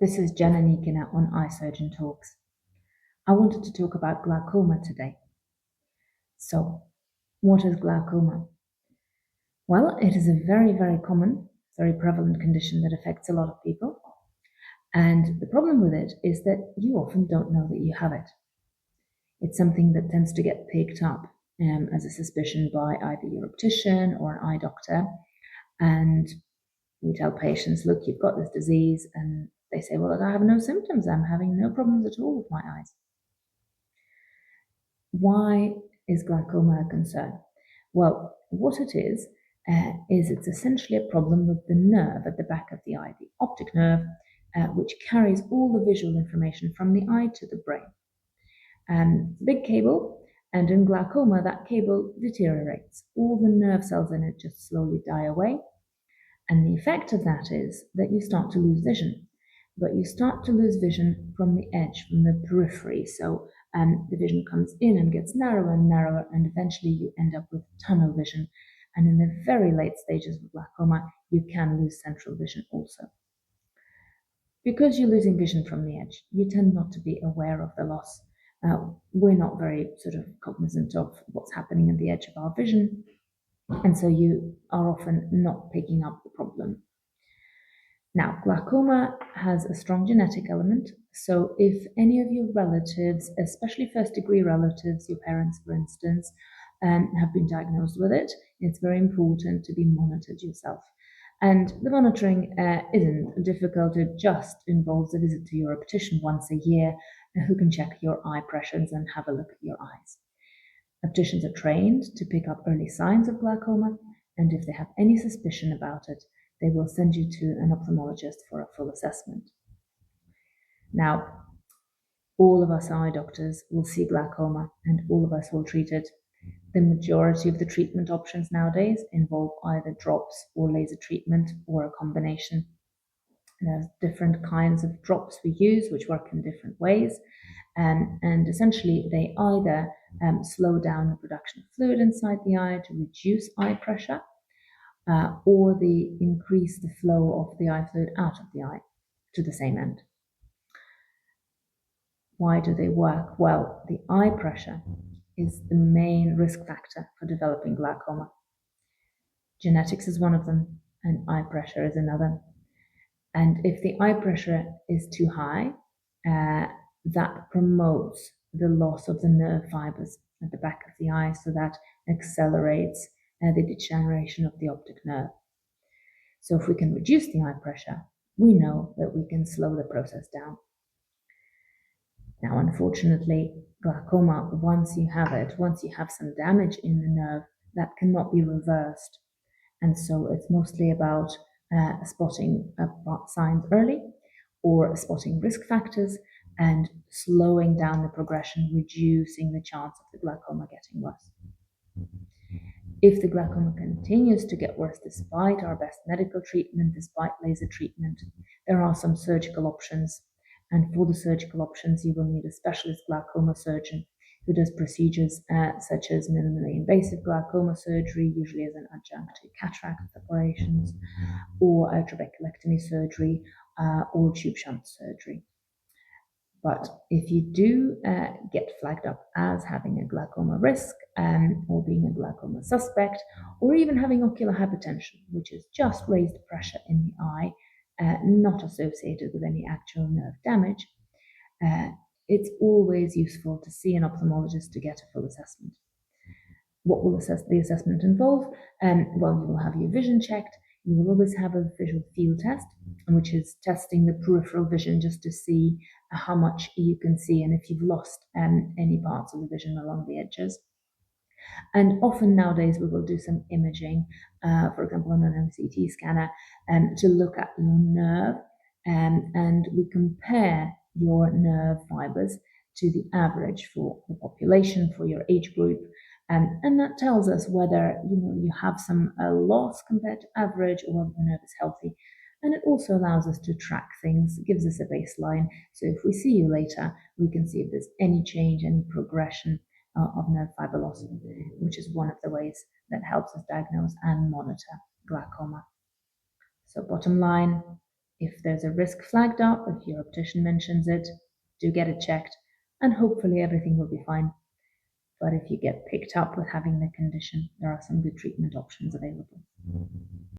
This is Jenna Nikina on eyesurgeontalks. I wanted to talk about glaucoma today. So, what is glaucoma? Well, it is a very, very common, very prevalent condition that affects a lot of people. And the problem with it is that you often don't know that you have it. It's something that tends to get picked up as a suspicion by either your optician or an eye doctor. And we tell patients, look, you've got this disease, and they say, well, I have no symptoms. I'm having no problems at all with my eyes. Why is glaucoma a concern? Well, what it is it's essentially a problem with the nerve at the back of the eye, the optic nerve, which carries all the visual information from the eye to the brain. Big cable, and in glaucoma, that cable deteriorates. All the nerve cells in it just slowly die away. And the effect of that is that you start to lose vision. But you start to lose vision from the edge, from the periphery. So the vision comes in and gets narrower and narrower, and eventually you end up with tunnel vision. And in the very late stages of glaucoma, you can lose central vision also. Because you're losing vision from the edge, you tend not to be aware of the loss. We're not very sort of cognizant of what's happening at the edge of our vision, and so you are often not picking up the problem. Now, glaucoma has a strong genetic element, so if any of your relatives, especially first-degree relatives, your parents, for instance, have been diagnosed with it, it's very important to be monitored yourself. And the monitoring isn't difficult. It just involves a visit to your optician once a year, who can check your eye pressures and have a look at your eyes. Opticians are trained to pick up early signs of glaucoma, and if they have any suspicion about it, they will send you to an ophthalmologist for a full assessment. Now, all of us eye doctors will see glaucoma, and all of us will treat it. The majority of the treatment options nowadays involve either drops or laser treatment or a combination. There's different kinds of drops we use, which work in different ways. And essentially, they either slow down the production of fluid inside the eye to reduce eye pressure, or they increase the flow of the eye fluid out of the eye to the same end. Why do they work? Well, the eye pressure is the main risk factor for developing glaucoma. Genetics is one of them, and eye pressure is another. And if the eye pressure is too high, that promotes the loss of the nerve fibers at the back of the eye, so that accelerates the degeneration of the optic nerve. So if we can reduce the eye pressure, we know that we can slow the process down. Now, unfortunately, glaucoma, once you have some damage in the nerve, that cannot be reversed. And so it's mostly about spotting signs early, or spotting risk factors and slowing down the progression, reducing the chance of the glaucoma getting worse. If the glaucoma continues to get worse despite our best medical treatment, despite laser treatment, there are some surgical options. And for the surgical options, you will need a specialist glaucoma surgeon who does procedures such as minimally invasive glaucoma surgery, usually as an adjunct to cataract operations, or trabeculectomy surgery, or tube shunt surgery. But if you do get flagged up as having a glaucoma risk, or being a glaucoma suspect, or even having ocular hypertension, which is just raised pressure in the eye, not associated with any actual nerve damage, it's always useful to see an ophthalmologist to get a full assessment. What will the assessment involve? Well, you will have your vision checked. You will always have a visual field test, which is testing the peripheral vision just to see how much you can see and if you've lost any parts of the vision along the edges. And often nowadays we will do some imaging, for example, on an MCT scanner, to look at your nerve, and we compare your nerve fibers to the average for the population, for your age group, and that tells us whether you have some loss compared to average, or whether the nerve is healthy. And it also allows us to track things, gives us a baseline. So if we see you later, we can see if there's any change, any progression of nerve fiber loss, which is one of the ways that helps us diagnose and monitor glaucoma. So bottom line, If there's a risk flagged up, if your optician mentions it, do get it checked, and hopefully everything will be fine. But if you get picked up with having the condition, there are some good treatment options available.